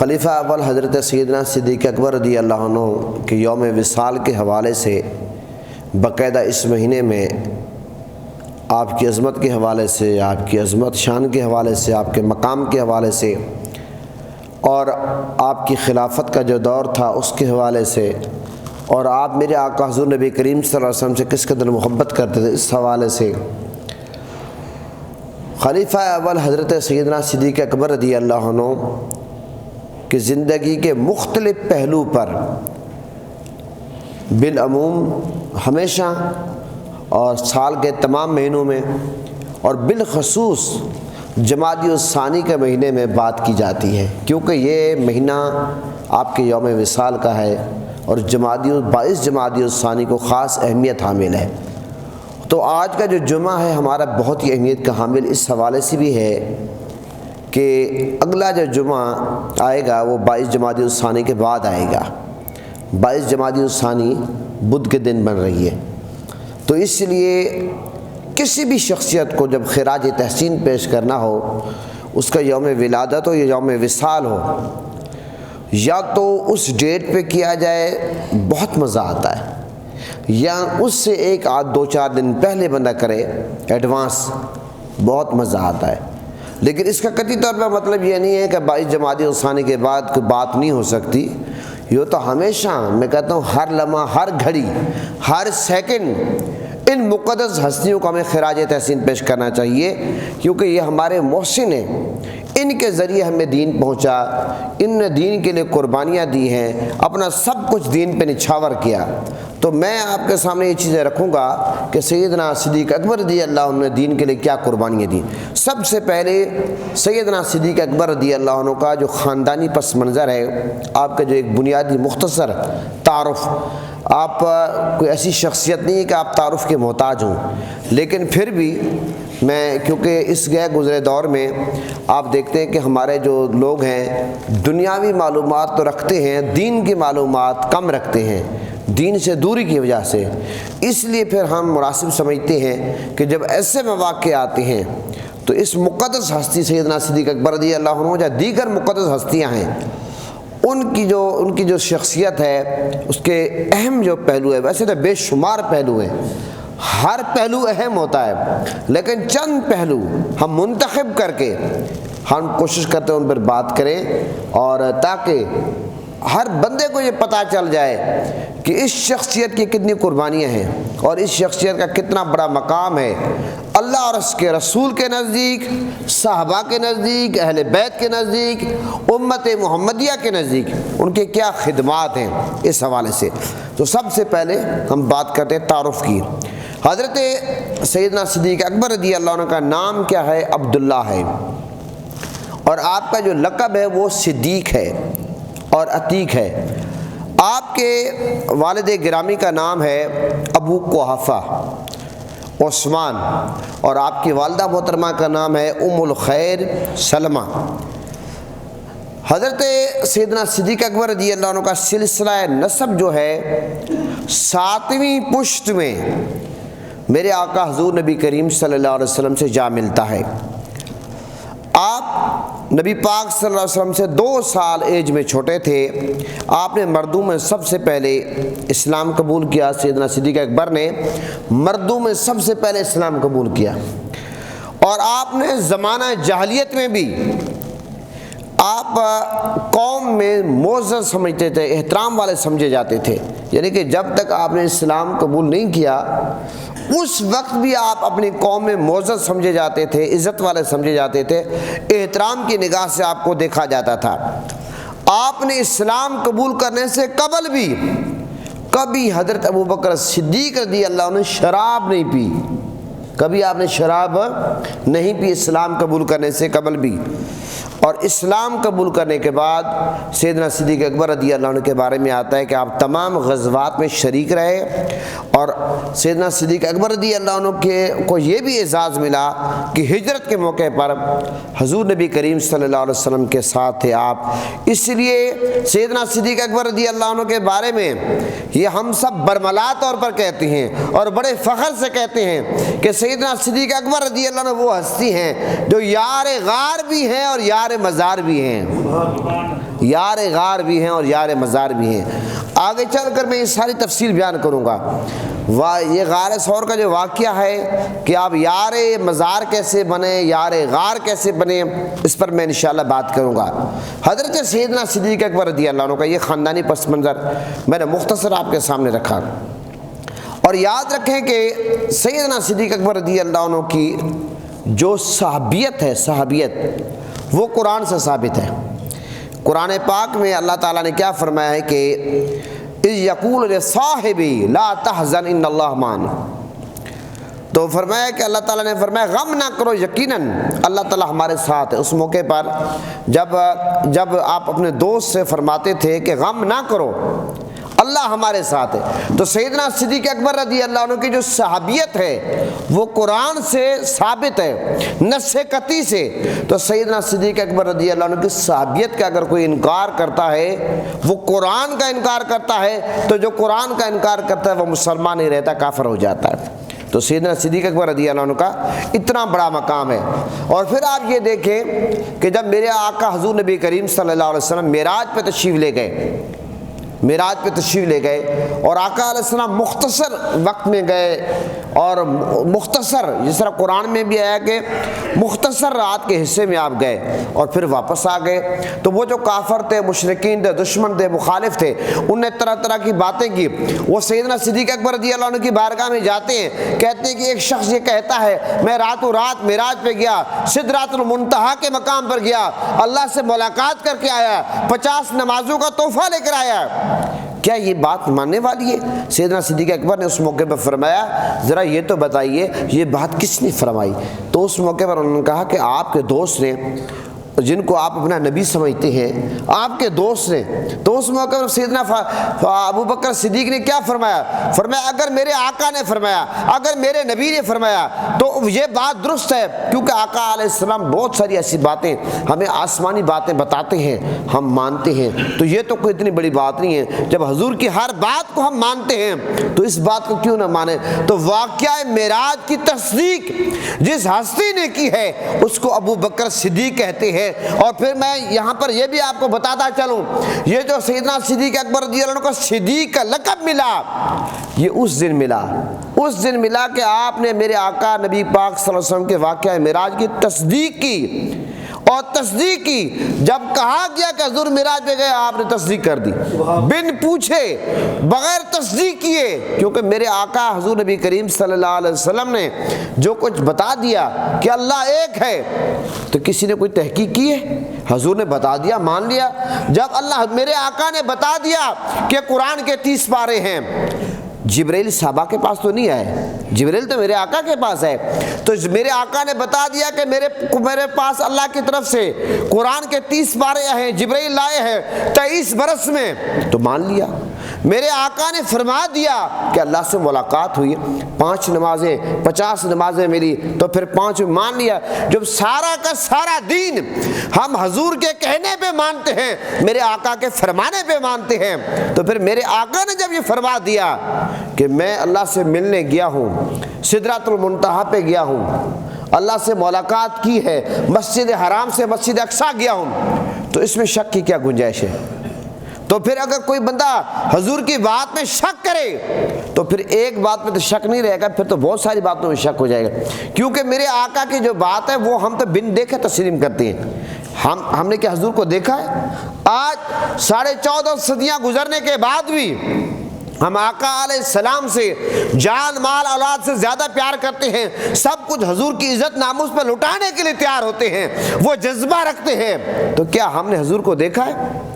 خلیفہ اول حضرت سیدنا صدیق اکبر رضی اللہ عنہ کے یوم وصال کے حوالے سے باقاعدہ اس مہینے میں آپ کی عظمت کے حوالے سے، آپ کی عظمت شان کے حوالے سے، آپ کے مقام کے حوالے سے اور آپ کی خلافت کا جو دور تھا اس کے حوالے سے، اور آپ میرے آقا حضور نبی کریم صلی اللہ علیہ وسلم سے کس قدر محبت کرتے تھے، اس حوالے سے خلیفہ اول حضرت سیدنا صدیق اکبر رضی اللہ عنہ کہ زندگی کے مختلف پہلو پر بالعموم ہمیشہ اور سال کے تمام مہینوں میں اور بالخصوص جمادی الثانی کے مہینے میں بات کی جاتی ہے، کیونکہ یہ مہینہ آپ کے یوم وصال کا ہے اور 22 جمادی الثانی کو خاص اہمیت حامل ہے۔ تو آج کا جو جمعہ ہے ہمارا بہت ہی اہمیت کا حامل اس حوالے سے بھی ہے کہ اگلا جو جمعہ آئے گا وہ 22 جمادی الثانی کے بعد آئے گا۔ 22 جمادی الثانی بدھ کے دن بن رہی ہے، تو اس لیے کسی بھی شخصیت کو جب خراج تحسین پیش کرنا ہو، اس کا یوم ولادت ہو یا یوم وصال ہو، یا تو اس ڈیٹ پہ کیا جائے بہت مزہ آتا ہے، یا اس سے ایک آدھ 2-4 دن پہلے بندہ کرے ایڈوانس، بہت مزہ آتا ہے۔ لیکن اس کا قطعی طور پر مطلب یہ نہیں ہے کہ 22 جمادی الثانی کے بعد کوئی بات نہیں ہو سکتی۔ یہ تو ہمیشہ میں کہتا ہوں ہر لمحہ، ہر گھڑی، ہر سیکنڈ ان مقدس ہستیوں کو ہمیں خراج تحسین پیش کرنا چاہیے، کیونکہ یہ ہمارے محسن ہیں، ان کے ذریعے ہمیں دین پہنچا، ان نے دین کے لیے قربانیاں دی ہیں، اپنا سب کچھ دین پہ نچھاور کیا۔ تو میں آپ کے سامنے یہ چیزیں رکھوں گا کہ سیدنا صدیق اکبر رضی اللہ عنہ نے دین کے لیے کیا قربانیاں دیں۔ سب سے پہلے سیدنا صدیق اکبر رضی اللہ عنہ کا جو خاندانی پس منظر ہے، آپ کا جو ایک بنیادی مختصر تعارف، آپ کوئی ایسی شخصیت نہیں ہے کہ آپ تعارف کے محتاج ہوں، لیکن پھر بھی میں کیونکہ اس گئے گزرے دور میں آپ دیکھتے ہیں کہ ہمارے جو لوگ ہیں دنیاوی معلومات تو رکھتے ہیں، دین کی معلومات کم رکھتے ہیں، دین سے دوری کی وجہ سے۔ اس لیے پھر ہم مناسب سمجھتے ہیں کہ جب ایسے مواقع آتے ہیں تو اس مقدس ہستی سیدنا صدیق اکبر رضی اللہ عنہ یا دیگر مقدس ہستیاں ہیں، ان کی جو شخصیت ہے، اس کے اہم جو پہلو ہے، ویسے تو بے شمار پہلو ہیں، ہر پہلو اہم ہوتا ہے، لیکن چند پہلو ہم منتخب کر کے ہم کوشش کرتے ہیں ان پر بات کریں، اور تاکہ ہر بندے کو یہ پتہ چل جائے کہ اس شخصیت کی کتنی قربانیاں ہیں اور اس شخصیت کا کتنا بڑا مقام ہے اللہ اور اس کے رسول کے نزدیک، صحابہ کے نزدیک، اہل بیت کے نزدیک، امت محمدیہ کے نزدیک ان کے کیا خدمات ہیں۔ اس حوالے سے تو سب سے پہلے ہم بات کرتے ہیں تعارف کی۔ حضرت سیدنا صدیق اکبر رضی اللہ عنہ کا نام کیا ہے؟ عبداللہ ہے، اور آپ کا جو لقب ہے وہ صدیق ہے اور عتیق ہے۔ آپ کے والد گرامی کا نام ہے ابو قحافہ عثمان، اور آپ کی والدہ محترمہ کا نام ہے ام الخیر سلمہ۔ حضرت سیدنا صدیق اکبر رضی اللہ عنہ کا سلسلہ نسب جو ہے 7ویں پشت میں میرے آقا حضور نبی کریم صلی اللہ علیہ وسلم سے جا ملتا ہے۔ آپ نبی پاک صلی اللہ علیہ وسلم سے 2 سال ایج میں چھوٹے تھے۔ آپ نے مردوں میں سب سے پہلے اسلام قبول کیا، سیدنا صدیق اکبر نے مردوں میں سب سے پہلے اسلام قبول کیا، اور آپ نے زمانہ جاہلیت میں بھی آپ قوم میں معزز سمجھتے تھے، احترام والے سمجھے جاتے تھے، یعنی کہ جب تک آپ نے اسلام قبول نہیں کیا اس وقت بھی آپ اپنی قوم میں معزز سمجھے جاتے تھے، عزت والے سمجھے جاتے تھے، احترام کی نگاہ سے آپ کو دیکھا جاتا تھا۔ آپ نے اسلام قبول کرنے سے قبل بھی کبھی حضرت ابوبکر صدیق رضی اللہ عنہ نے شراب نہیں پی، کبھی آپ نے شراب نہیں پی اسلام قبول کرنے سے قبل بھی۔ اور اسلام قبول کرنے کے بعد سیدنا صدیق اکبر رضی اللہ عنہ کے بارے میں آتا ہے کہ آپ تمام غزوات میں شریک رہے، اور سیدنا صدیق اکبر رضی اللہ عنہ کو یہ بھی اعزاز ملا کہ ہجرت کے موقع پر حضور نبی کریم صلی اللہ علیہ وسلم کے ساتھ تھے آپ۔ اس لیے سیدنا صدیق اکبر رضی اللہ عنہ کے بارے میں یہ ہم سب برملا طور پر کہتے ہیں اور بڑے فخر سے کہتے ہیں کہ سیدنا صدیق اکبر رضی اللہ عنہ وہ ہستی ہیں جو یار غار بھی ہیں اور یار مزار بھی ہیں۔ یار غار بھی ہیں اور یار مزار بھی ہیں۔ آگے چل کر میں یہ ساری تفصیل بیان کروں گا۔ یہ غار ثور کا جو واقعہ ہے کہ آپ یار مزار کیسے بنے، یار غار کیسے بنے، اس پر میں انشاءاللہ بات کروں گا۔ حضرت سیدنا صدیق اکبر رضی اللہ عنہ کا یہ خاندانی پس منظر میں نے مختصر آپ کے سامنے رکھا، اور یاد رکھیں کہ سیدنا صدیق اکبر رضی اللہ عنہ کی جو صحابیت ہے، صحابیت وہ قرآن سے ثابت ہے۔ قرآن پاک میں اللہ تعالیٰ نے کیا فرمایا ہے کہ اذ یقول لصاحبی لا تحزن ان اللہ معنا، تو فرمایا کہ اللہ تعالیٰ نے فرمایا غم نہ کرو، یقیناً اللہ تعالیٰ ہمارے ساتھ ہے۔ اس موقع پر جب آپ اپنے دوست سے فرماتے تھے کہ غم نہ کرو، اللہ ہمارے ساتھ ہے، تو سیدنا صدیق اکبر رضی اللہ عنہ کی جو صحابیت ہے وہ قرآن سے ثابت ہے، نص قطعی سے۔ تو سیدنا صدیق اکبر رضی اللہ عنہ کی صحابیت کا اگر کوئی انکار کرتا ہے، وہ قرآن کا انکار کرتا ہے، تو جو قرآن کا انکار کرتا ہے وہ مسلمان نہیں رہتا، کافر ہو جاتا ہے۔ تو سیدنا صدیق اکبر رضی اللہ عنہ کا اتنا بڑا مقام ہے۔ اور پھر آپ یہ دیکھیں کہ جب میرے آقا حضور نبی کریم صلی اللہ علیہ وسلم معراج پہ تشریف لے گئے، معراج پہ تشریف لے گئے، اور آقا علیہ السلام مختصر وقت میں گئے، اور مختصر، جس طرح قرآن میں بھی آیا کہ مختصر رات کے حصے میں آپ گئے اور پھر واپس آ گئے۔ تو وہ جو کافر تھے، مشرکین تھے، دشمن تھے، مخالف تھے، انہوں نے طرح طرح کی باتیں کی۔ وہ سیدنا صدیق اکبر رضی اللہ عنہ کی بارگاہ میں جاتے ہیں، کہتے ہیں کہ ایک شخص یہ کہتا ہے میں راتوں رات معراج پہ گیا، سدرۃ المنتہا کے مقام پر گیا، اللہ سے ملاقات کر کے آیا، 50 نمازوں کا تحفہ لے کر آیا، کیا یہ بات ماننے والی ہے؟ سیدنا صدیق اکبر نے اس موقع پر فرمایا ذرا یہ تو بتائیے یہ بات کس نے فرمائی؟ تو اس موقع پر انہوں نے کہا کہ آپ کے دوست نے، جن کو آپ اپنا نبی سمجھتے ہیں، آپ کے دوست نے۔ تو اس موقع پر سیدنا ابو بکر صدیق نے کیا فرمایا؟ فرمایا اگر میرے آقا نے فرمایا، اگر میرے نبی نے فرمایا تو یہ بات درست ہے، کیونکہ آقا علیہ السلام بہت ساری ایسی باتیں ہمیں آسمانی باتیں بتاتے ہیں، ہم مانتے ہیں، تو یہ تو کوئی اتنی بڑی بات نہیں ہے۔ جب حضور کی ہر بات کو ہم مانتے ہیں تو اس بات کو کیوں نہ مانیں؟ تو واقعہ معراج کی تصدیق جس ہستی نے کی ہے اس کو ابو بکر صدیق کہتے ہیں۔ اور پھر میں یہاں پر یہ بھی آپ کو بتاتا چلوں، یہ جو سیدنا صدیق اکبر رضی اللہ عنہ کو صدیق کا لقب ملا، یہ اس دن ملا کہ آپ نے میرے آقا نبی پاک صلی اللہ علیہ وسلم کے واقعہ معراج کی تصدیق کی، اور تصدیق کی۔ جب کہا گیا کہ حضور معراج پہ گئے، آپ نے تصدیق کر دی بن پوچھے، بغیر تصدیق کیے، کیونکہ میرے آقا حضور نبی کریم صلی اللہ علیہ وسلم نے جو کچھ بتا دیا کہ اللہ ایک ہے، تو کسی نے کوئی تحقیق کی ہے؟ حضور نے بتا دیا، مان لیا۔ جب اللہ میرے آقا نے بتا دیا کہ قرآن کے 30 پارے ہیں، جبرائیل صحابہ کے پاس تو نہیں آئے، جبرائیل تو میرے آقا کے پاس ہے، تو میرے آقا نے بتا دیا کہ میرے پاس اللہ کی طرف سے قرآن کے 30 پارے ہیں، جبرائیل لائے ہیں 23 برس میں، تو مان لیا۔ میرے آقا نے فرما دیا کہ اللہ سے ملاقات ہوئی، 5 نمازیں 50 نمازیں ملی، تو پھر 5 مان لیا۔ جب سارا کا سارا دین ہم حضور کے کہنے پہ مانتے ہیں، میرے آقا کے فرمانے پہ مانتے ہیں، تو پھر میرے آقا نے جب یہ فرما دیا کہ میں اللہ سے ملنے گیا ہوں، سدرۃ المنتہا پہ گیا ہوں، اللہ سے ملاقات کی ہے، مسجد حرام سے مسجد اقصیٰ گیا ہوں، تو اس میں شک کی کیا گنجائش ہے؟ تو پھر اگر کوئی بندہ حضور کی بات میں شک کرے تو پھر ایک بات میں تو شک نہیں رہے گا، پھر تو بہت ساری باتوں میں شک ہو جائے گا، کیونکہ میرے آقا کی جو بات ہے وہ ہم تو بن دیکھے تسلیم کرتے ہیں۔ ہم نے کیا حضور کو دیکھا ہے؟ آج 14.5 صدیاں گزرنے کے بعد بھی ہم آقا علیہ السلام سے جان مال اولاد سے زیادہ پیار کرتے ہیں، سب کچھ حضور کی عزت ناموس پر لٹانے کے لیے تیار ہوتے ہیں، وہ جذبہ رکھتے ہیں۔ تو کیا ہم نے حضور کو دیکھا ہے؟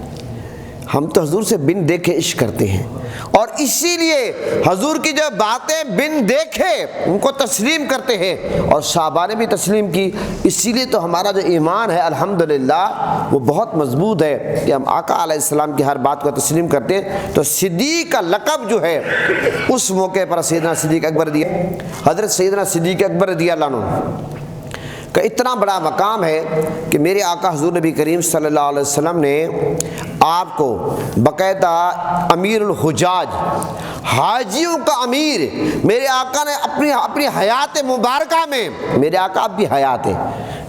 ہم تو حضور سے بن دیکھے عشق کرتے ہیں، اور اسی لیے حضور کی جو باتیں بن دیکھے ان کو تسلیم کرتے ہیں، اور صحابہ نے بھی تسلیم کی۔ اسی لیے تو ہمارا جو ایمان ہے الحمدللہ وہ بہت مضبوط ہے کہ ہم آقا علیہ السلام کی ہر بات کو تسلیم کرتے ہیں۔ تو صدیق کا لقب جو ہے اس موقع پر سیدنا صدیق اکبر حضرت سیدنا صدیق اکبر رضی اللہ عنہ کا اتنا بڑا مقام ہے کہ میرے آقا حضور نبی کریم صلی اللہ علیہ وسلم نے آپ کو باقاعدہ امیر الحجاج، حاجیوں کا امیر، میرے آقا نے اپنی حیات مبارکہ میں، میرے آقا اب بھی حیات ہے،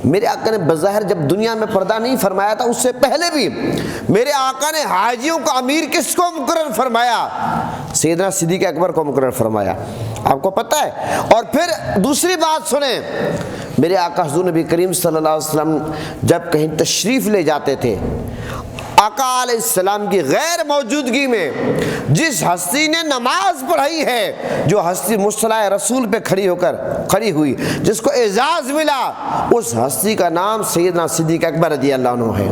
میرے آقا نے بظاہر جب دنیا میں پردہ نہیں فرمایا تھا، اس سے پہلے بھی میرے آقا نے حاجیوں کا امیر کس کو مقرر فرمایا؟ سیدنا صدیق اکبر کو مقرر فرمایا، آپ کو پتہ ہے۔ اور پھر دوسری بات سنیں، میرے آقا حضور نبی کریم صلی اللہ علیہ وسلم جب کہیں تشریف لے جاتے تھے، آقا علیہ السلام کی غیر موجودگی میں جس ہستی نے نماز پڑھائی ہے، جو ہستی مصطلح رسول پہ کھڑی ہوئی، جس کو اعزاز ملا، اس ہستی کا نام سیدنا صدیق اکبر رضی اللہ عنہ ہے۔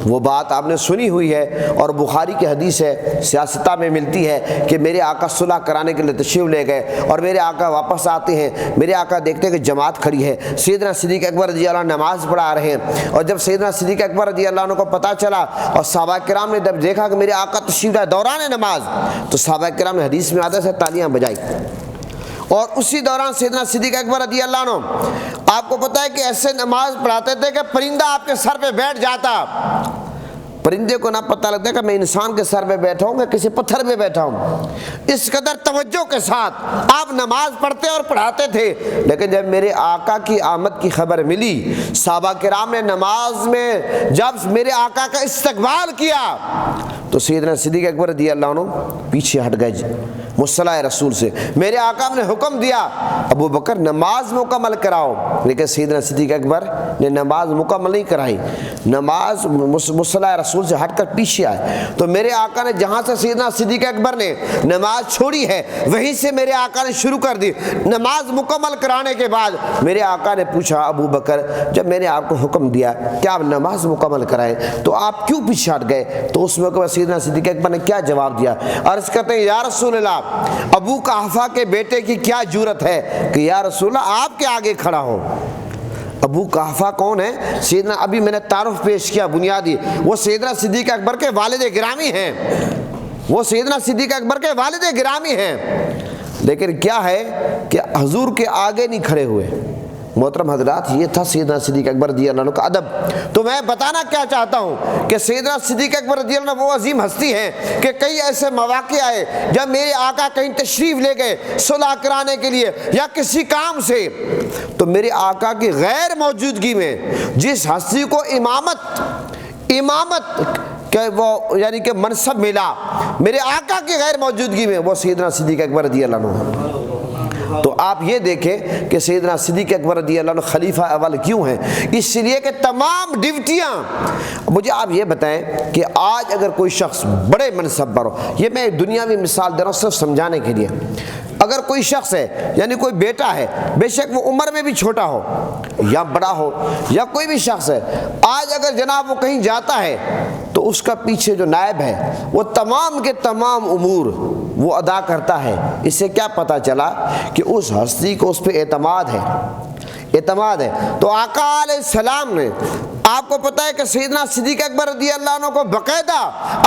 وہ بات آپ نے سنی ہوئی ہے، اور بخاری کی حدیث ہے، سیاستہ میں ملتی ہے کہ میرے آقا صلح کرانے کے لیے تشریف لے گئے، اور میرے آقا واپس آتے ہیں، میرے آقا دیکھتے ہیں کہ جماعت کھڑی ہے، سیدنا صدیق اکبر رضی اللہ عنہ نماز پڑھا رہے ہیں، اور جب سیدنا صدیق اکبر رضی اللہ عنہ کو پتہ چلا اور صحابہ کرام نے جب دیکھا کہ میرے آقا تشریف لائے دوران نماز، تو صحابہ کرام نے حدیث میں آتا ہے تالیاں بجائی، اور اسی دوران سیدنا صدیق اکبر رضی اللہ عنہ آپ کو پتہ ہے کہ ایسے نماز پڑھاتے تھے کہ پرندہ آپ کے سر پہ بیٹھ جاتا، پرندے کو نہ پتہ لگتا کہ میں انسان کے سر پہ بیٹھا ہوں یا کسی پتھر پہ بیٹھا ہوں۔ اس قدر توجہ کے ساتھ آپ نماز پڑھتے اور پڑھاتے تھے۔ لیکن جب میرے آقا کی آمد کی خبر ملی، صحابہ کرام نے نماز میں جب میرے آقا کا استقبال کیا، تو سیدنا صدیق اکبر رضی اللہ عنہ پیچھے ہٹ گئے مصطلح رسول سے۔ میرے آقا نے حکم دیا ابو بکر نماز مکمل کراؤ، لیکن سیدنا صدیق اکبر نے نماز مکمل نہیں کرائی، نماز مصطلح رسول سے ہٹ کر پیچھے آئے۔ تو میرے آقا نے جہاں سے سیدنا صدیق اکبر نے نماز چھوڑی ہے، وہیں سے میرے آقا نے شروع کر دی۔ نماز مکمل کرانے کے بعد میرے آقا نے پوچھا ابو بکر، جب میں نے آپ کو حکم دیا کہ آپ نماز مکمل کرائیں تو آپ کیوں پیچھے ہٹ گئے؟ تو اس موقع سیدنا صدیق اکبر نے کیا جواب دیا؟ عرض کرتے ہیں یا رسول اللہ، ابو قحافہ کے بیٹے کی کیا جرأت ہے کہ یا رسول اللہ آپ کے آگے کھڑا ہو۔ ابو قحافہ کون ہے؟ سیدنا ابھی میں نے تعارف پیش کیا بنیادی، وہ سیدنا صدیق اکبر کے والد گرامی ہیں، وہ سیدنا صدیق اکبر کے والد گرامی ہیں، لیکن کیا ہے کہ حضور کے آگے نہیں کھڑے ہوئے۔ محترم حضرات، یہ تھا سیدنا صدیق اکبر رضی اللہ عنہ کا ادب۔ تو میں بتانا کیا چاہتا ہوں کہ سیدنا صدیق اکبر رضی اللہ عنہ وہ عظیم ہستی ہیں کہ کئی ایسے مواقع آئے جب میرے آقا کہیں تشریف لے گئے صلح کرانے کے لیے یا کسی کام سے، تو میرے آقا کی غیر موجودگی میں جس ہستی کو امامت کہ وہ یعنی کہ منصب ملا، میرے آقا کی غیر موجودگی میں، وہ سیدنا صدیق اکبر رضی اللہ عنہ۔ تو آپ یہ دیکھیں کہ سیدنا صدیق اکبر رضی اللہ عنہ خلیفہ اول کیوں ہیں؟ اس لیے کہ تمام ڈیوٹیاں، مجھے آپ یہ بتائیں کہ آج اگر کوئی شخص بڑے منصب پر ہو، یہ میں ایک دنیاوی مثال دے رہا ہوں صرف سمجھانے کے لیے، اگر کوئی شخص ہے یعنی کوئی بیٹا ہے، بے شک وہ عمر میں بھی چھوٹا ہو یا بڑا ہو، یا کوئی بھی شخص ہے، آج اگر جناب وہ کہیں جاتا ہے تو اس کا پیچھے جو نائب ہے وہ تمام کے تمام امور وہ ادا کرتا ہے۔ اس سے کیا پتہ چلا کہ اس ہستی کو اس پہ اعتماد ہے۔ تو آقا علیہ السلام نے، آپ کو پتہ ہے کہ سیدنا صدیق اکبر رضی اللہ عنہ کو باقاعدہ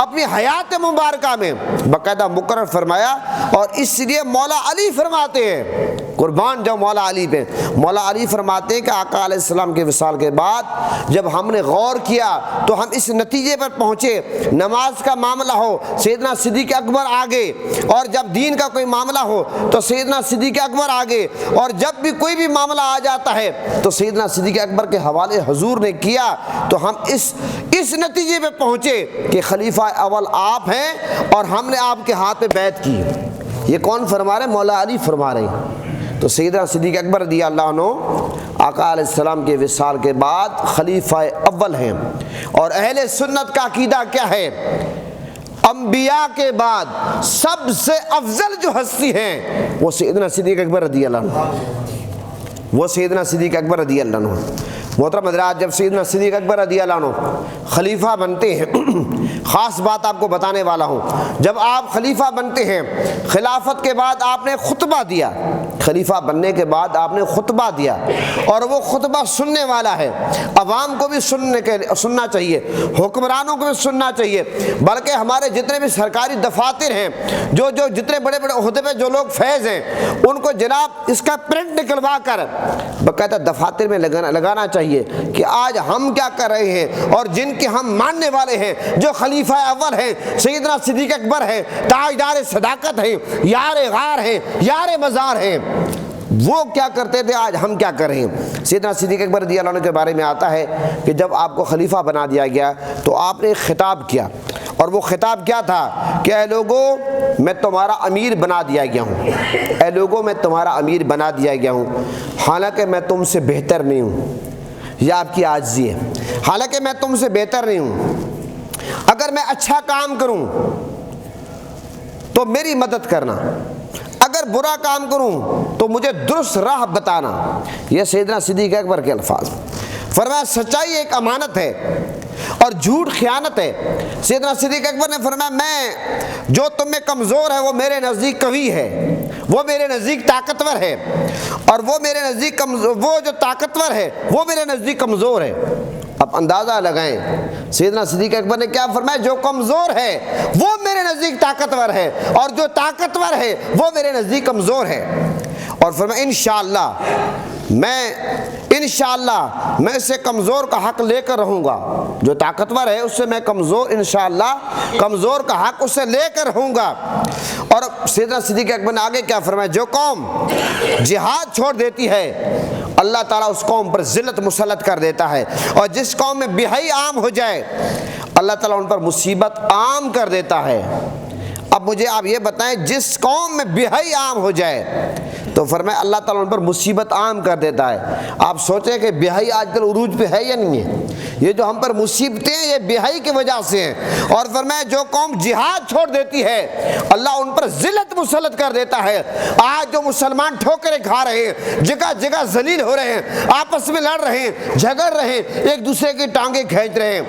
اپنی حیات مبارکہ میں باقاعدہ مقرر فرمایا، اور اس لیے مولا علی فرماتے ہیں، قربان جاؤ مولا علی پہ، مولا علی فرماتے ہیں کہ آقا علیہ السلام کے وصال کے بعد جب ہم نے غور کیا تو ہم اس نتیجے پر پہنچے، نماز کا معاملہ ہو سیدنا صدیق اکبر آگے، اور جب دین کا کوئی معاملہ ہو تو سیدنا صدیق اکبر آگے، اور جب بھی کوئی بھی معاملہ آ جاتا ہے تو سیدنا صدیق اکبر کے حوالے حضور نے کیا، تو ہم اس نتیجے پہ پہنچے کہ خلیفہ اول آپ ہیں، اور ہم نے آپ کے ہاتھ پہ بیعت کی۔ یہ کون فرما رہے ہیں؟ مولا علی فرما رہے ہیں۔ تو سیدنا صدیق اکبر رضی اللہ عنہ آقا علیہ السلام کے وصال کے بعد خلیفہ اول ہیں، اور اہل سنت کا عقیدہ کیا ہے؟ انبیاء کے بعد سب سے افضل جو ہستی ہیں وہ سیدنا صدیق اکبر رضی اللہ عنہ، وہ سیدنا صدیق اکبر رضی اللہ عنہ۔ محترم حضرات، جب سیدنا صدیق اکبر رضی اللہ عنہ خلیفہ بنتے ہیں، خاص بات آپ کو بتانے والا ہوں، جب آپ خلیفہ بنتے ہیں، خلافت کے بعد آپ نے خطبہ دیا، خلیفہ بننے کے بعد آپ نے خطبہ دیا، اور وہ خطبہ سننے والا ہے، عوام کو بھی سننا چاہیے، حکمرانوں کو بھی سننا چاہیے، بلکہ ہمارے جتنے بھی سرکاری دفاتر ہیں، جو جتنے بڑے بڑے عہدے پہ جو لوگ فیض ہیں، ان کو جناب اس کا پرنٹ نکلوا کر باقاعدہ دفاتر میں لگانا چاہیے کہ آج ہم کیا کر رہے ہیں، اور جن کے ہم ماننے والے ہیں، جو خلیفہ اول ہیں سیدنا صدیق اکبر ہیں، تاجدار صداقت ہیں، یار غار ہیں، یار مزار ہیں، وہ کیا کرتے تھے آج ہم کیا کر رہے ہیں۔ سیدنا صدیق اکبر رضی اللہ عنہ کے بارے میں آتا ہے کہ جب آپ کو خلیفہ بنا دیا گیا تو آپ نے ایک خطاب کیا، اور وہ خطاب کیا تھا کہ اے لوگو میں تمہارا امیر بنا دیا گیا ہوں، اے لوگو میں تمہارا امیر بنا دیا گیا ہوں، حالانکہ میں تم سے بہتر نہیں ہوں۔ یہ آپ کی عاجزی ہے، حالانکہ میں تم سے بہتر نہیں ہوں، اگر میں اچھا کام کروں تو میری مدد کرنا، اگر برا کام کروں تو مجھے درست راہ بتانا۔ یہ سیدنا صدیق اکبر کے الفاظ۔ فرمایا سچائی ایک امانت ہے اور جھوٹ خیانت ہے۔ سیدنا صدیق اکبر نے فرمایا میں جو تم میں کمزور ہے وہ میرے نزدیک قوی ہے، وہ میرے نزدیک طاقتور ہے، اور وہ میرے نزدیک وہ جو طاقتور ہے وہ میرے نزدیک کمزور ہے۔ اب اندازہ لگائیں سیدنا صدیق اکبر نے کیا فرمایا، جو کمزور ہے وہ میرے نزدیک طاقتور ہے، اور جو طاقتور ہے وہ میرے نزدیک کمزور ہے۔ اور فرمایا انشاءاللہ میں اس سے کمزور کا حق لے کر رہوں گا، جو طاقتور ہے اس سے میں انشاءاللہ کمزور کا حق اس سے لے کر رہوں گا۔ اور سیدنا صدیق اکبر نے آگے کیا فرمایا، جو قوم جہاد چھوڑ دیتی ہے اللہ تعالیٰ اس قوم پر ذلت مسلط کر دیتا ہے، اور جس قوم میں بہائی عام ہو جائے اللہ تعالیٰ ان پر مصیبت عام کر دیتا ہے۔ اب مجھے آپ یہ بتائیں، جس قوم میں بہائی عام ہو جائے تو فرمایا اللہ تعالیٰ ان پر مصیبت عام کر دیتا ہے۔ آپ سوچیں کہ بہائی آج کل عروج پہ ہے یا نہیں ہے؟ یہ جو ہم پر مصیبتیں ہیں یہ بہائی کی وجہ سے ہیں۔ اور فرمایا جو قوم جہاد چھوڑ دیتی ہے اللہ ان پر ذلت مسلط کر دیتا ہے۔ آج جو مسلمان ٹھوکریں کھا رہے ہیں، جگہ جگہ ذلیل ہو رہے ہیں، آپس میں لڑ رہے ہیں، جھگڑ رہے ہیں، ایک دوسرے کی ٹانگیں کھینچ رہے ہیں،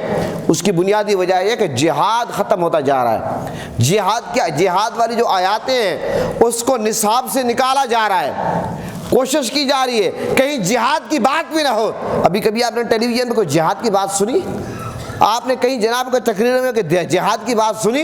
اس کی بنیادی وجہ یہ کہ جہاد ختم ہوتا جا رہا ہے۔ جہاد والی جو آیاتیں ہیں اس کو نصاب سے نکالا جا رہا ہے، کوشش کی جا رہی ہے کہیں جہاد کی بات بھی نہ ہو۔ ابھی کبھی آپ نے ٹیلی ویژن میں کوئی جہاد کی بات سنی؟ آپ نے کہیں جناب کو تقریر میں کہ جہاد کی بات سنی؟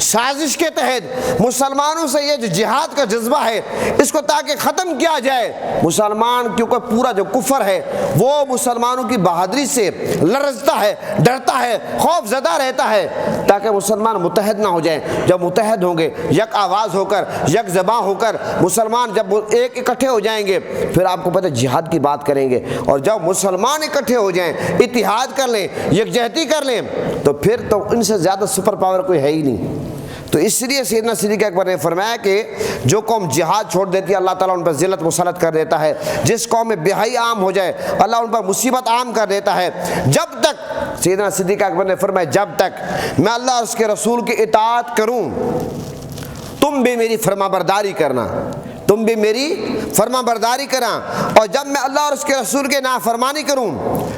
سازش کے تحت مسلمانوں سے یہ جو جہاد کا جذبہ ہے اس کو تاکہ ختم کیا جائے، مسلمان کیونکہ پورا جو کفر ہے وہ مسلمانوں کی بہادری سے لرزتا ہے، ڈرتا ہے، خوف زدہ رہتا ہے، تاکہ مسلمان متحد نہ ہو جائیں۔ جب متحد ہوں گے، یک آواز ہو کر، یک زباں ہو کر مسلمان جب ایک اکٹھے ہو جائیں گے پھر آپ کو پتہ جہاد کی بات کریں گے، اور جب مسلمان اکٹھے ہو جائیں، اتحاد کر لیں، یکجہتی کر لیں، تو پھر تو ان سے زیادہ سپر پاور کوئی ہے ہی نہیں۔ تو اس لیے سیدنا صدیق اکبر نے فرمایا کہ جو قوم جہاد چھوڑ دیتی ہے اللہ تعالیٰ ان پر ذلت مسلط کر دیتا ہے، جس قوم میں بہائی عام ہو جائے اللہ ان پر مصیبت عام کر دیتا ہے۔ جب تک سیدنا صدیق اکبر نے فرمایا جب تک میں اللہ اور اس کے رسول کی اطاعت کروں تم بھی میری فرما برداری کرنا، تم بھی میری فرما برداری کرنا، اور جب میں اللہ اور اس کے رسول کے نافرمانی کروں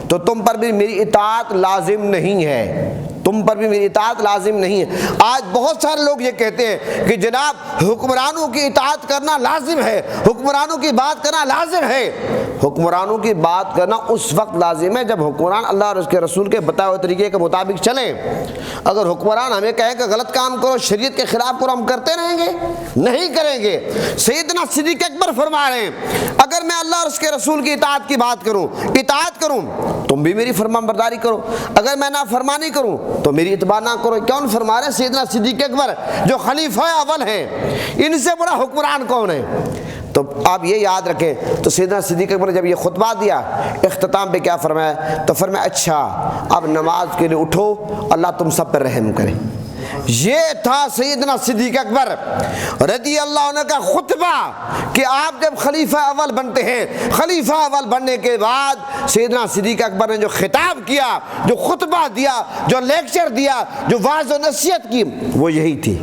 تو تم پر بھی میری اطاعت لازم نہیں ہے، تم پر بھی میری اطاعت لازم نہیں ہے۔ آج بہت سارے لوگ یہ کہتے ہیں کہ جناب حکمرانوں کی اطاعت کرنا لازم ہے، حکمرانوں کی بات کرنا لازم ہے۔ حکمرانوں کی بات کرنا اس وقت لازم ہے جب حکمران اللہ اور اس کے رسول کے بتائے ہوئے طریقے کے مطابق چلیں۔ اگر حکمران ہمیں کہے کہ غلط کام کرو، شریعت کے خلاف کرو، ہم کرتے رہیں گے؟ نہیں کریں گے۔ سیدنا صدیق اکبر فرما رہے ہیں اگر میں اللہ اور اس کے رسول کی اطاعت کی بات کروں، اطاعت کروں، تم بھی میری فرمان برداری کرو، اگر میں نافرمانی کروں تو میری اتباع نہ کرو۔ کون فرما رہے ہیں؟ سیدنا صدیق اکبر جو خلیفہ اول ہیں، ان سے بڑا حکمران کون ہے؟ تو آپ یہ یاد رکھیں۔ تو سیدنا صدیق اکبر نے جب یہ خطبہ دیا اختتام پہ کیا فرمایا؟ تو فرمایا اچھا اب نماز کے لیے اٹھو، اللہ تم سب پر رحم کرے۔ یہ تھا سیدنا صدیق اکبر رضی اللہ عنہ کا خطبہ کہ آپ جب خلیفہ اول بنتے ہیں، خلیفہ اول بننے کے بعد سیدنا صدیق اکبر نے جو خطاب کیا، جو خطبہ دیا، جو لیکچر دیا، جو واعظ و نصیحت کی، وہ یہی تھی۔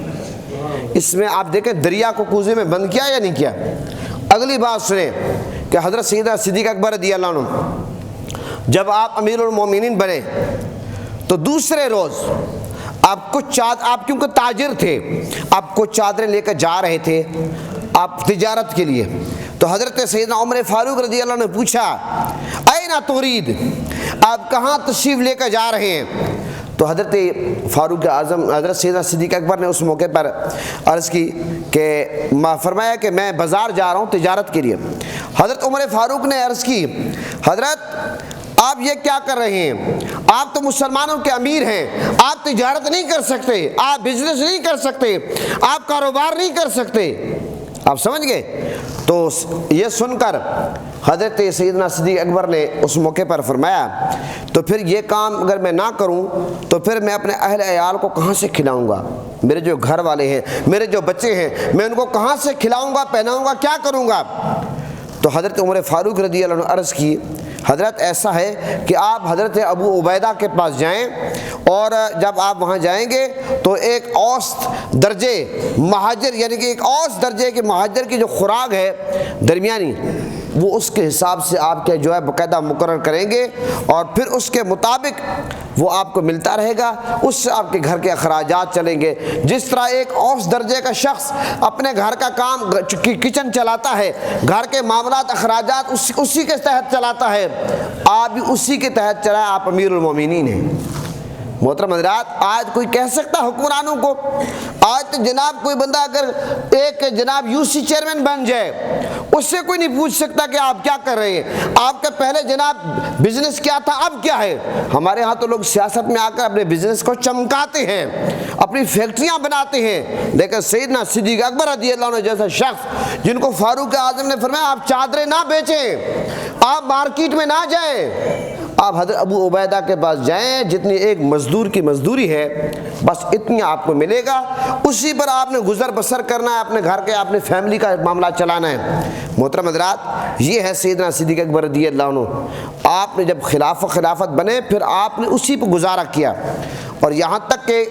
اس میں آپ دیکھیں دریا کو کوزے میں بند کیا یا نہیں کیا؟ اگلی بات سنیں کہ حضرت سیدنا صدیق اکبر رضی اللہ عنہ جب آپ امیر المومنین بنے تو دوسرے روز آپ کیونکہ تاجر تھے، آپ کو چادریں لے کر جا رہے تھے آپ تجارت کے لیے، تو حضرت سیدنا عمر فاروق رضی اللہ عنہ نے پوچھا این ترید، آپ کہاں تشریف لے کر جا رہے ہیں؟ تو حضرت فاروق اعظم حضرت سیدنا صدیق اکبر نے اس موقع پر عرض کی کہ فرمایا کہ میں بازار جا رہا ہوں تجارت کے لیے۔ حضرت عمر فاروق نے عرض کی حضرت آپ یہ کیا کر رہے ہیں؟ آپ تو مسلمانوں کے امیر ہیں، آپ تجارت نہیں کر سکتے، آپ بزنس نہیں کر سکتے، آپ کاروبار نہیں کر سکتے۔ آپ سمجھ گئے؟ تو یہ سن کر حضرت سیدنا صدیق اکبر نے اس موقع پر فرمایا تو پھر یہ کام اگر میں نہ کروں تو پھر میں اپنے اہل عیال کو کہاں سے کھلاؤں گا؟ میرے جو گھر والے ہیں، میرے جو بچے ہیں، میں ان کو کہاں سے کھلاؤں گا، پہناؤں گا، کیا کروں گا؟ تو حضرت عمر فاروق رضی اللہ عنہ عرض کی، حضرت ایسا ہے کہ آپ حضرت ابو عبیدہ کے پاس جائیں، اور جب آپ وہاں جائیں گے تو ایک اوسط درجے مہاجر، یعنی کہ ایک اوسط درجے کے مہاجر کی جو خوراک ہے درمیانی، وہ اس کے حساب سے آپ کے جو ہے باقاعدہ مقرر کریں گے، اور پھر اس کے مطابق وہ آپ کو ملتا رہے گا، اس سے آپ کے گھر کے اخراجات چلیں گے۔ جس طرح ایک اوسط درجے کا شخص اپنے گھر کا کام کچن چلاتا ہے، گھر کے معاملات اخراجات اسی کے تحت چلاتا ہے، آپ بھی اسی کے تحت چلائیں، آپ امیر المومنین ہیں۔ محترم حضرات، آج کوئی کہہ سکتا حکمرانوں کو؟ آج تو جناب کوئی بندہ اگر ایک جناب یو سی چیئرمین بن جائے، اس سے کوئی نہیں پوچھ سکتا کہ آپ کیا کر رہے ہیں، آپ کا پہلے جناب بزنس کیا تھا، اب کیا ہے۔ ہمارے ہاں تو لوگ سیاست میں آ کر اپنے بزنس کو چمکاتے ہیں، اپنی فیکٹریاں بناتے ہیں، لیکن سیدنا صدیق اکبر رضی اللہ عنہ جیسا شخص جن کو فاروق اعظم نے فرمایا آپ چادریں نہ بیچیں، آپ مارکیٹ میں نہ جائیں، آپ حضرت ابو عبیدہ کے پاس جائیں، جتنی ایک مزدور کی مزدوری ہے بس اتنی آپ کو ملے گا، اسی پر آپ نے گزر بسر کرنا ہے، اپنے گھر کے اپنے فیملی کا معاملہ چلانا ہے۔ محترم حضرات، یہ ہے سیدنا صدیق اکبر رضی اللہ عنہ۔ آپ نے جب خلافت بنے پھر آپ نے اسی پہ گزارا کیا، اور یہاں تک کہ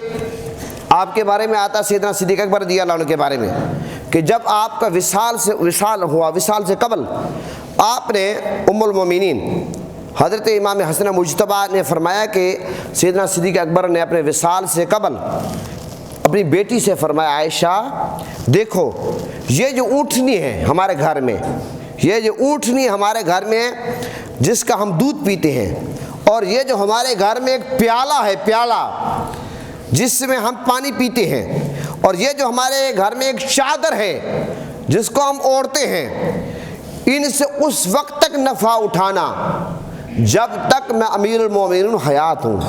آپ کے بارے میں آتا سیدنا صدیق اکبر رضی اللہ عنہ کے بارے میں کہ جب آپ کا وصال سے قبل آپ نے ام المومنین حضرت امام حسن مجتبیٰ نے فرمایا کہ سیدنا صدیق اکبر نے اپنے وصال سے قبل اپنی بیٹی سے فرمایا، عائشہ دیکھو یہ جو اونٹنی ہے ہمارے گھر میں، یہ جو اونٹنی ہمارے گھر میں جس کا ہم دودھ پیتے ہیں، اور یہ جو ہمارے گھر میں ایک پیالہ ہے، پیالہ جس میں ہم پانی پیتے ہیں، اور یہ جو ہمارے گھر میں ایک چادر ہے جس کو ہم اوڑھتے ہیں، ان سے اس وقت تک نفع اٹھانا جب تک میں امیر المومنین حیات ہوں،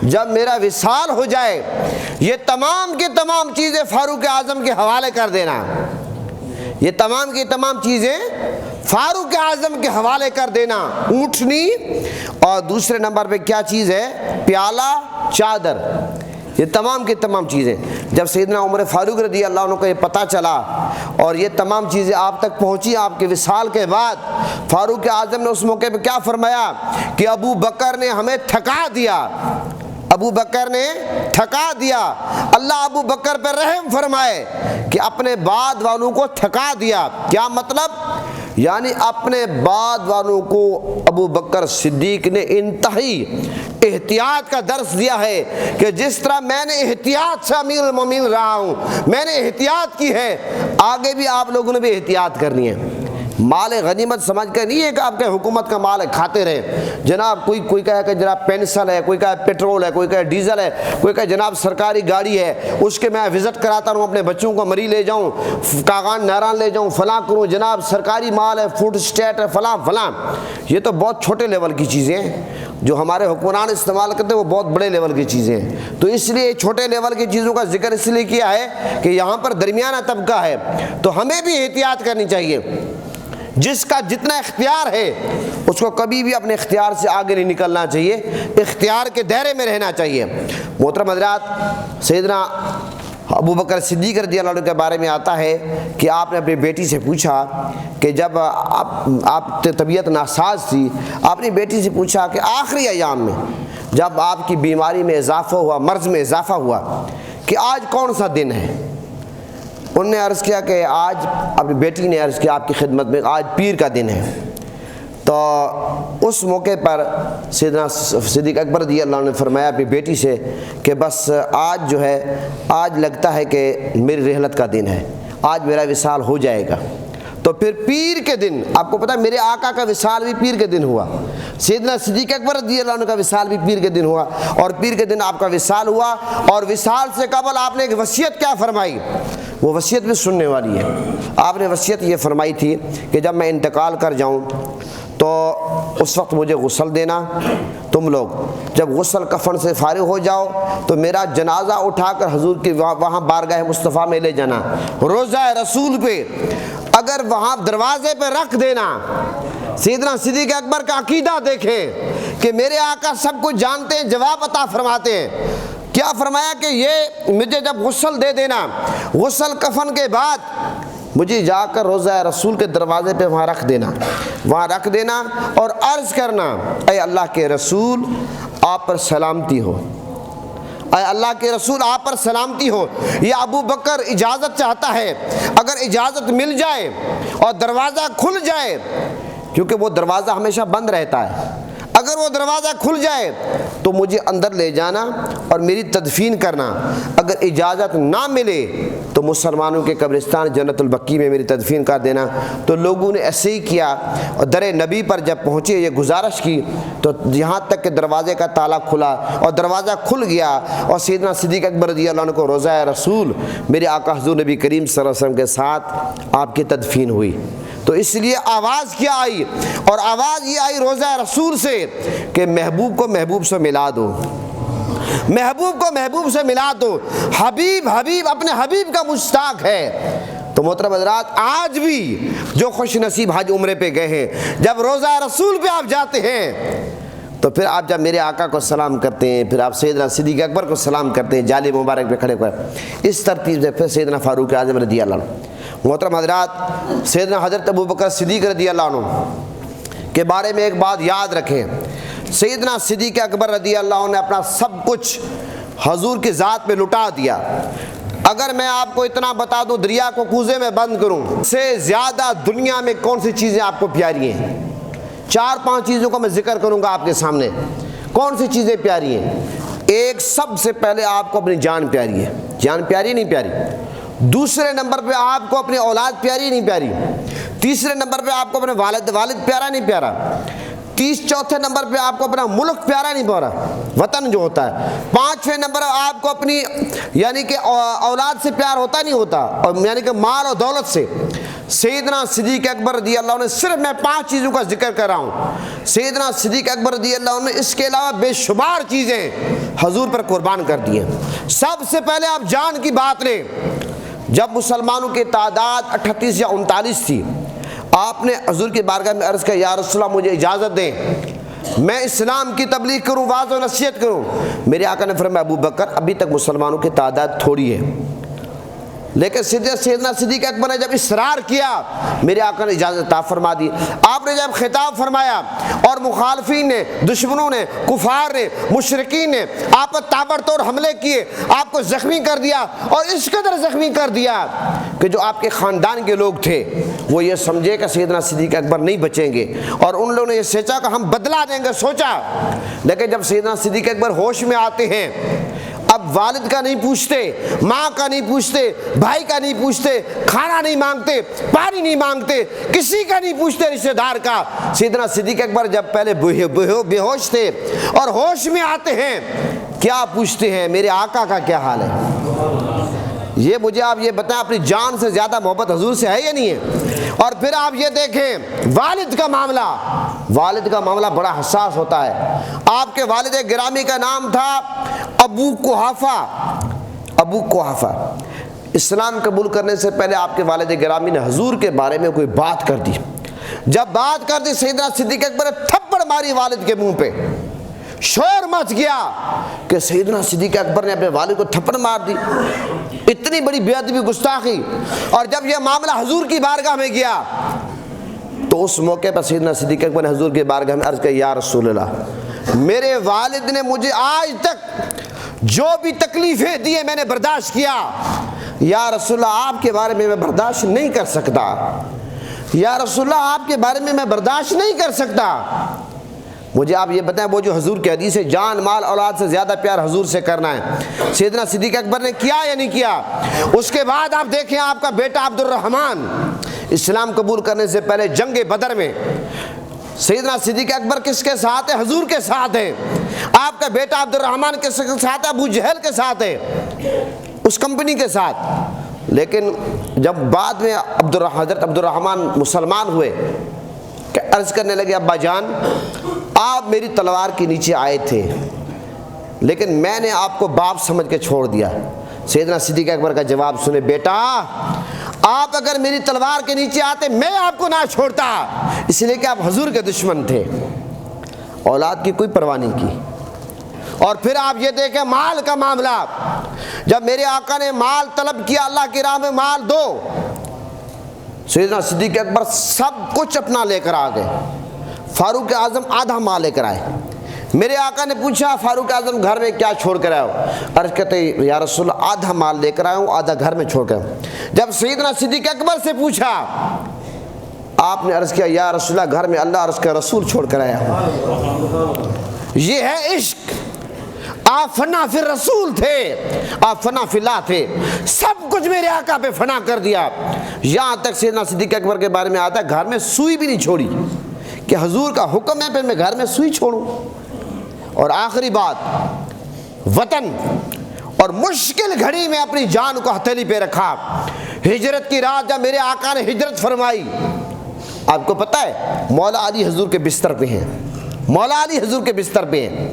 جب میرا وصال ہو جائے یہ تمام کی تمام چیزیں فاروق اعظم کے حوالے کر دینا، یہ تمام کی تمام چیزیں فاروق اعظم کے حوالے کر دینا، اونٹنی، اور دوسرے نمبر پہ کیا چیز ہے، پیالہ، چادر، یہ تمام کی تمام چیزیں۔ جب سیدنا عمر فاروق رضی اللہ عنہ کو یہ پتہ چلا اور یہ تمام چیزیں آپ تک پہنچی آپ کے وصال کے بعد، فاروق اعظم نے اس موقع پہ کیا فرمایا کہ ابو بکر نے ہمیں تھکا دیا، ابو بکر نے تھکا دیا، اللہ ابو بکر پر رحم فرمائے کہ اپنے بعد والوں کو تھکا دیا۔ کیا مطلب؟ یعنی اپنے بعد والوں کو ابو بکر صدیق نے انتہائی احتیاط کا درس دیا ہے کہ جس طرح میں نے احتیاط سے امیر المومنین رہا ہوں، میں نے احتیاط کی ہے، آگے بھی آپ لوگوں نے بھی احتیاط کرنی ہے۔ مال غنیمت سمجھ کر نہیں ہے کہ آپ کے حکومت کا مال ہے کھاتے رہے، جناب کوئی کہے کہ جناب پینسل ہے، کوئی کہے پیٹرول ہے، کوئی کہے ڈیزل ہے، کوئی کہے جناب سرکاری گاڑی ہے، اس کے میں وزٹ کراتا رہوں، اپنے بچوں کو مری لے جاؤں، کاغان نہران لے جاؤں، فلاں کروں، جناب سرکاری مال ہے، فوڈ اسٹیٹ ہے، فلاں فلاں۔ یہ تو بہت چھوٹے لیول کی چیزیں ہیں، جو ہمارے حکمران استعمال کرتے ہیں وہ بہت بڑے لیول کی چیزیں ہیں، تو اس لیے چھوٹے لیول کی چیزوں کا ذکر اس لیے کیا ہے کہ یہاں پر درمیانہ طبقہ ہے، تو ہمیں بھی احتیاط کرنی چاہیے۔ جس کا جتنا اختیار ہے اس کو کبھی بھی اپنے اختیار سے آگے نہیں نکلنا چاہیے، اختیار کے دائرے میں رہنا چاہیے۔ محترم حضرات، سیدنا ابو بکر صدیق رضی اللہ عنہ کے بارے میں آتا ہے کہ آپ نے اپنی بیٹی سے پوچھا کہ جب آپ طبیعت ناساز تھی، آپ نے بیٹی سے پوچھا کہ آخری ایام میں جب آپ کی بیماری میں اضافہ ہوا، مرض میں اضافہ ہوا، کہ آج کون سا دن ہے؟ انہوں نے عرض کیا کہ آج، اپنی بیٹی نے عرض کیا آپ کی خدمت میں، آج پیر کا دن ہے۔ تو اس موقع پر سیدنا صدیق اکبر رضی اللہ عنہ نے فرمایا اپنی بیٹی سے کہ بس آج جو ہے، آج لگتا ہے کہ میری رحلت کا دن ہے، آج میرا وصال ہو جائے گا۔ تو پھر پیر کے دن، آپ کو پتہ ہے میرے آقا کا وصال بھی پیر کے دن ہوا، سیدنا صدیق اکبر رضی اللہ عنہ کا وصال بھی پیر کے دن ہوا، اور پیر کے دن آپ کا وصال ہوا، اور وصال سے قبل آپ نے ایک وصیت کیا فرمائی، وہ وصیت بھی سننے والی ہے۔ آپ نے وصیت یہ فرمائی تھی کہ جب میں انتقال کر جاؤں تو اس وقت مجھے غسل دینا، تم لوگ جب غسل کفن سے فارغ ہو جاؤ تو میرا جنازہ اٹھا کر حضور کی وہاں بارگاہ مصطفیٰ میں لے جانا، روضہ رسول پہ اگر وہاں دروازے پہ رکھ دینا۔ سیدنا صدیق اکبر کا عقیدہ دیکھیں کہ میرے آقا سب کچھ جانتے ہیں، جواب عطا فرماتے ہیں۔ کیا فرمایا کہ یہ مجھے جب غسل دے دینا، غسل کفن کے بعد مجھے جا کر روضہ رسول کے دروازے پہ وہاں رکھ دینا اور عرض کرنا، اے اللہ کے رسول آپ پر سلامتی ہو، اے اللہ کے رسول آپ پر سلامتی ہو۔ یہ ابو بکر اجازت چاہتا ہے، اگر اجازت مل جائے اور دروازہ کھل جائے، کیونکہ وہ دروازہ ہمیشہ بند رہتا ہے، اگر وہ دروازہ کھل جائے تو مجھے اندر لے جانا اور میری تدفین کرنا، اگر اجازت نہ ملے تو مسلمانوں کے قبرستان جنت البقیع میں میری تدفین کر دینا۔ تو لوگوں نے ایسے ہی کیا اور در نبی پر جب پہنچے یہ گزارش کی تو یہاں تک کہ دروازے کا تالا کھلا اور دروازہ کھل گیا اور سیدنا صدیق اکبر رضی اللہ عنہ کو روضہ رسول میرے آقا حضور نبی کریم صلی اللہ علیہ وسلم کے ساتھ آپ کی تدفین ہوئی۔ تو اس لیے آواز کیا آئی؟ اور آواز یہ آئی روضہ رسول سے کہ محبوب کو محبوب سے ملا دو، محبوب کو محبوب سے ملا دو، حبیب اپنے حبیب کا مشتاق ہے۔ تو محترم حضرات، آج بھی جو خوش نصیب حج عمرے پہ گئے ہیں، جب روضہ رسول پہ آپ جاتے ہیں تو پھر آپ جب میرے آقا کو سلام کرتے ہیں، پھر آپ سیدنا صدیق اکبر کو سلام کرتے ہیں جالی مبارک پہ کھڑے ہوئے، اس ترتیب سے پھر سیدنا فاروق اعظم رضی اللہ عنہ۔ محترم حضرات، سیدنا حضرت ابو بکر صدیق رضی اللہ عنہ کے بارے میں ایک بات یاد رکھیں، سیدنا صدیق اکبر رضی اللہ عنہ نے اپنا سب کچھ حضور کی ذات پہ لٹا دیا۔ اگر میں آپ کو اتنا بتا دوں، دریا کو کوزے میں بند کروں، سے زیادہ دنیا میں کون سی چیزیں آپ کو پیاری ہیں؟ 4-5 چیزوں کا میں ذکر کروں گا آپ کے سامنے۔ کون سی چیزیں پیاری ہیں؟ ایک، سب سے پہلے آپ کو اپنی جان پیاری ہے۔ جان پیاری نہیں پیاری؟ دوسرے نمبر پہ آپ کو اپنی اولاد پیاری نہیں پیاری؟ تیسرے نمبر پہ آپ کو اپنے والد پیارا نہیں پیارا؟ چوتھے نمبر پہ آپ کو اپنا ملک پیارا نہیں پیارا، وطن جو ہوتا ہے؟ 5ویں نمبر آپ کو اپنی یعنی کہ اولاد سے پیار ہوتا نہیں ہوتا، اور یعنی کہ مال اور دولت سے؟ سیدنا صدیق اکبر رضی اللہ عنہ، صرف میں 5 چیزوں کا ذکر کر رہا ہوں، سیدنا صدیق اکبر رضی اللہ عنہ اس کے علاوہ بے شمار چیزیں حضور پر قربان کر دی ہیں۔ سب سے پہلے آپ جان کی بات لیں، جب مسلمانوں کی تعداد 38 یا 39 تھی، آپ نے حضور کی بارگاہ میں عرض کیا، یا رسول اللہ مجھے اجازت دیں میں اسلام کی تبلیغ کروں، واعظ و نصیحت کروں۔ میرے آقا نے فرمایا، ابو بکر ابھی تک مسلمانوں کی تعداد تھوڑی ہے، لیکن سیدنا صدیق اکبر نے جب اصرار کیا، میرے آقا نے اجازت عطا فرما دی۔ آپ نے جب خطاب فرمایا اور مخالفین نے، دشمنوں نے، کفار نے، مشرکین نے آپ پر تابڑتوڑ حملے کیے، آپ کو زخمی کر دیا، اور اس قدر زخمی کر دیا کہ جو آپ کے خاندان کے لوگ تھے وہ یہ سمجھے کہ سیدنا صدیق اکبر نہیں بچیں گے، اور ان لوگوں نے یہ سوچا کہ ہم بدلہ دیں گے، سوچا۔ لیکن جب سیدنا صدیق اکبر ہوش میں آتے ہیں، اب والد کا نہیں پوچھتے، ماں کا نہیں پوچھتے، بھائی کا نہیں پوچھتے، کھانا نہیں مانگتے، پانی نہیں مانگتے، کسی کا نہیں پوچھتے، رشتہ دار کا۔ سیدنا صدیق اکبر جب پہلے بے ہوش تھے اور ہوش میں آتے ہیں، کیا پوچھتے ہیں؟ میرے آقا کا کیا حال ہے؟ یہ مجھے آپ یہ بتائیں، اپنی جان سے زیادہ محبت حضور سے ہے یا نہیں ہے؟ اور پھر آپ یہ دیکھیں والد کا معاملہ بڑا حساس ہوتا ہے۔ آپ کے والد گرامی کا نام تھا ابو قحافہ۔ اسلام قبول کرنے سے پہلے آپ کے والد گرامی نے حضور کے بارے میں کوئی بات کر دی۔ جب بات کر دی، سیدنا صدیق اکبر نے تھپڑ ماری والد کے منہ پہ، شور مچ گیا کہ سیدنا صدیق اکبر نے اپنے والد کو تھپڑ مار دی، اتنی بڑی بے ادبی، گستاخی۔ اور جب یہ معاملہ حضور کی بارگاہ میں گیا تو اس موقع پر سیدنا صدیق اکبر نے حضور کی بارگاہ میں عرض کیا، یا رسول اللہ، میرے والد نے مجھے آج تک جو بھی تکلیفیں دی ہیں میں نے برداشت کیا، یا رسول اللہ آپ کے بارے میں میں برداشت نہیں کر سکتا، یا رسول اللہ آپ کے بارے میں میں برداشت نہیں کر سکتا۔ مجھے آپ یہ بتائیں، وہ جو حضور کی حدیث ہے، جان مال اولاد سے زیادہ پیار حضور سے کرنا ہے، سیدنا صدیق اکبر نے کیا یا نہیں کیا؟ اس کے بعد آپ دیکھیں، آپ کا بیٹا عبد الرحمن اسلام قبول کرنے سے پہلے جنگ بدر میں سیدنا صدیق اکبر کس کے ساتھ ہے؟ حضور کے ساتھ ہے۔ آپ کا بیٹا عبد الرحمن کس کے ساتھ ہے؟ ابو جہل کے ساتھ ہے، اس کمپنی کے ساتھ۔ لیکن جب بعد میں حضرت عبد الرحمن مسلمان ہوئے کہ عرض کرنے لگے، ابا جان آپ میری تلوار کے نیچے آئے تھے، لیکن میں نے آپ کو باپ سمجھ کے چھوڑ دیا۔ سیدنا صدیق اکبر کا جواب سنے، بیٹا آپ اگر میری تلوار کے نیچے آتے میں آپ کو نہ چھوڑتا، اس لیے کہ آپ حضور کے دشمن تھے، اولاد کی کوئی پرواہ نہیں کی۔ اور پھر آپ یہ دیکھیں مال کا معاملہ، جب میرے آقا نے مال طلب کیا، اللہ کی راہ میں مال دو، سیدنا صدیق اکبر سب کچھ اپنا لے کر آ گئے، فاروق اعظم آدھا مال لے کر آئے۔ میرے آقا نے پوچھا فاروق اعظم گھر میں کیا چھوڑ کر آئے ہو؟ عرض کہتے یا رسول اللہ آدھا مال لے کر آیا ہوں، آدھا گھر میں چھوڑ کر آیا ہوں۔ جب سیدنا صدیق اکبر سے پوچھا، آپ نے عرض کیا یا رسول اللہ گھر میں اللہ اور اس کا رسول چھوڑ کر آیا ہوں۔ یہ ہے عشق، آپ فنا فی رسول تھے، آپ فنا فی اللہ تھے، سب کچھ میرے آقا پہ فنا کر دیا۔ یہاں تک سیدنا صدیق اکبر کے بارے میں آتا ہے گھر میں سوئی بھی نہیں چھوڑی، کہ حضور کا حکم ہے پھر میں گھر میں سوئی چھوڑوں۔ اور آخری بات، وطن اور مشکل گھڑی میں اپنی جان کو ہتھیلی پہ رکھا۔ ہجرت کی رات جب میرے آقا نے ہجرت فرمائی، آپ کو پتہ ہے مولا علی حضور کے بستر پہ ہیں، مولا علی حضور کے بستر پہ ہیں،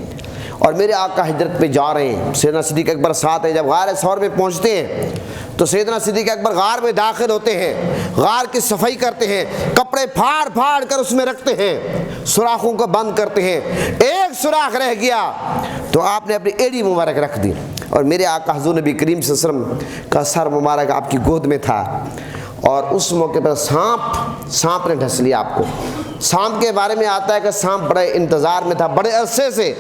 اور میرے آقا ہجرت پہ جا رہے ہیں، سیدنا صدیق اکبر ساتھ ہیں۔ جب غار ثور میں پہنچتے ہیں تو سیدنا صدیق اکبر غار میں داخل ہوتے ہیں، غار کی صفائی کرتے ہیں، کپڑے پھاڑ پھاڑ کر اس میں رکھتے ہیں، سوراخوں کو بند کرتے ہیں۔ ایک سوراخ رہ گیا تو آپ نے اپنی ایڑی مبارک رکھ دی، اور میرے آقا حضور نبی کریم صلی اللہ علیہ وسلم کا سر مبارک آپ کی گود میں تھا، اور اس موقع پر سانپ نے ڈھس لیا آپ کو۔ سانپ کے بارے میں آتا ہے کہ سانپ بڑے انتظار میں تھا بڑے عرصے سے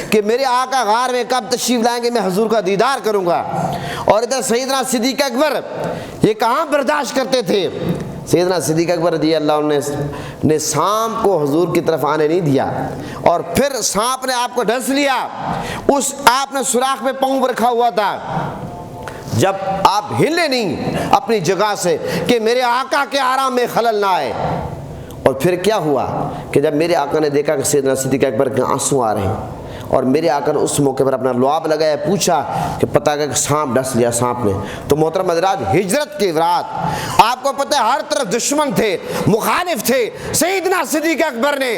کہ میرے آقا غار میں کب تشریف لائیں گے، میں حضور کا دیدار کروں گا۔ اور ادھر سیدنا صدیق اکبر یہ کہاں برداشت کرتے تھے، سیدنا صدیق اکبر رضی اللہ عنہ نے سانپ کو حضور کی طرف آنے نہیں دیا، اور پھر سانپ نے آپ کو ڈھس لیا، آپ نے سوراخ میں پاؤں رکھا ہوا تھا، جب آپ ہلے نہیں اپنی جگہ سے کہ میرے آقا کے آرام میں خلل نہ آئے۔ اور پھر کیا ہوا کہ جب میرے آقا نے دیکھا کہ سیدنا صدیق اکبر کے آنسو آ رہے ہیں، اور میرے آقا نے اس موقع پر اپنا لعاب لگایا، پوچھا کہ پتہ کہ سانپ ڈس لیا سانپ نے۔ تو محترم حضرات، ہجرت کی رات آپ کو پتہ ہے ہر طرف دشمن تھے، مخالف تھے، سیدنا صدیق اکبر نے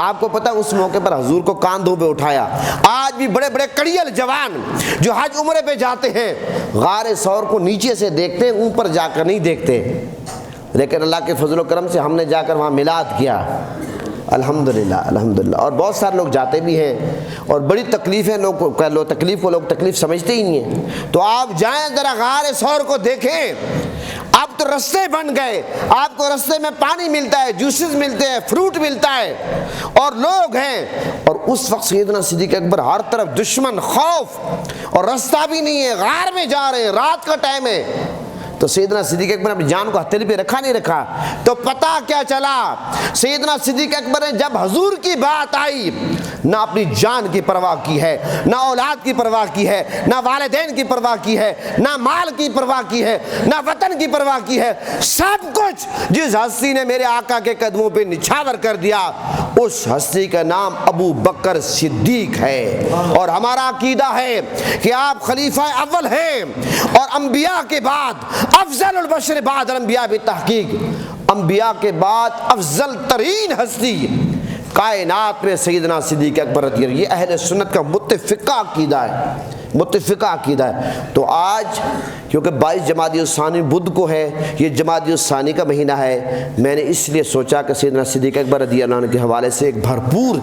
آپ کو پتہ اس موقع پر حضور کو کاندھوں پہ اٹھایا۔ آج بھی بڑے بڑے کڑیل جوان جو حج عمرے پہ جاتے ہیں غار ثور کو نیچے سے دیکھتے ہیں، اوپر جا کر نہیں دیکھتے، لیکن اللہ کے فضل و کرم سے ہم نے جا کر وہاں میلاد کیا، الحمدللہ الحمدللہ۔ اور بہت سارے لوگ جاتے بھی ہیں، اور بڑی تکلیفیں تکلیف کو لوگ تکلیف سمجھتے ہی نہیں ہیں۔ تو آپ جائیں ذرا غار ثور کو دیکھیں، اب تو رستے بن گئے، آپ کو رستے میں پانی ملتا ہے، جوسز ملتے ہیں، فروٹ ملتا ہے، اور لوگ ہیں۔ اور اس وقت سیدنا صدیق اکبر ہر طرف دشمن، خوف، اور رستہ بھی نہیں ہے، غار میں جا رہے ہیں، رات کا ٹائم ہے۔ تو سیدنا صدیق اکبر نے اپنی جان کو ہتھیلی پہ رکھا نہیں رکھا؟ تو پتہ کیا چلا، سیدنا صدیق اکبر نے جب حضور کی بات آئی، نہ اپنی جان کی پرواہ کی ہے، نہ اولاد کی پرواہ کی ہے، نہ والدین کی پرواہ کی ہے، نہ مال کی پرواہ کی ہے، نہ وطن کی پرواہ کی ہے، سب کچھ جس ہستی نے میرے آقا کے قدموں پہ نچھاور کر دیا، اس ہستی کا نام ابو بکر صدیق ہے۔ اور ہمارا عقیدہ ہے کہ آپ خلیفہ اول ہیں، اور انبیاء کے بعد افضل البشر بعد الانبیاء بالتحقیق، انبیاء کے بعد افضل ترین ہستی کائنات میں سیدنا صدیق اکبر رضی اللہ، یہ اہل سنت کا متفقہ عقیدہ ہے، متفقہ عقیدہ ہے۔ تو آج کیونکہ 22 جمادی الثانی بدھ کو ہے، یہ جمادی الثانی کا مہینہ ہے، میں نے اس لیے سوچا کہ سیدنا صدیق اکبر رضی اللہ عنہ کے حوالے سے ایک بھرپور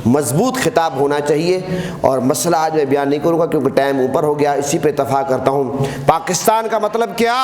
مضبوط خطاب ہونا چاہیے، اور مسئلہ آج میں بیان نہیں کروں گا کیونکہ ٹائم اوپر ہو گیا، اسی پہ اتفاق کرتا ہوں۔ پاکستان کا مطلب کیا؟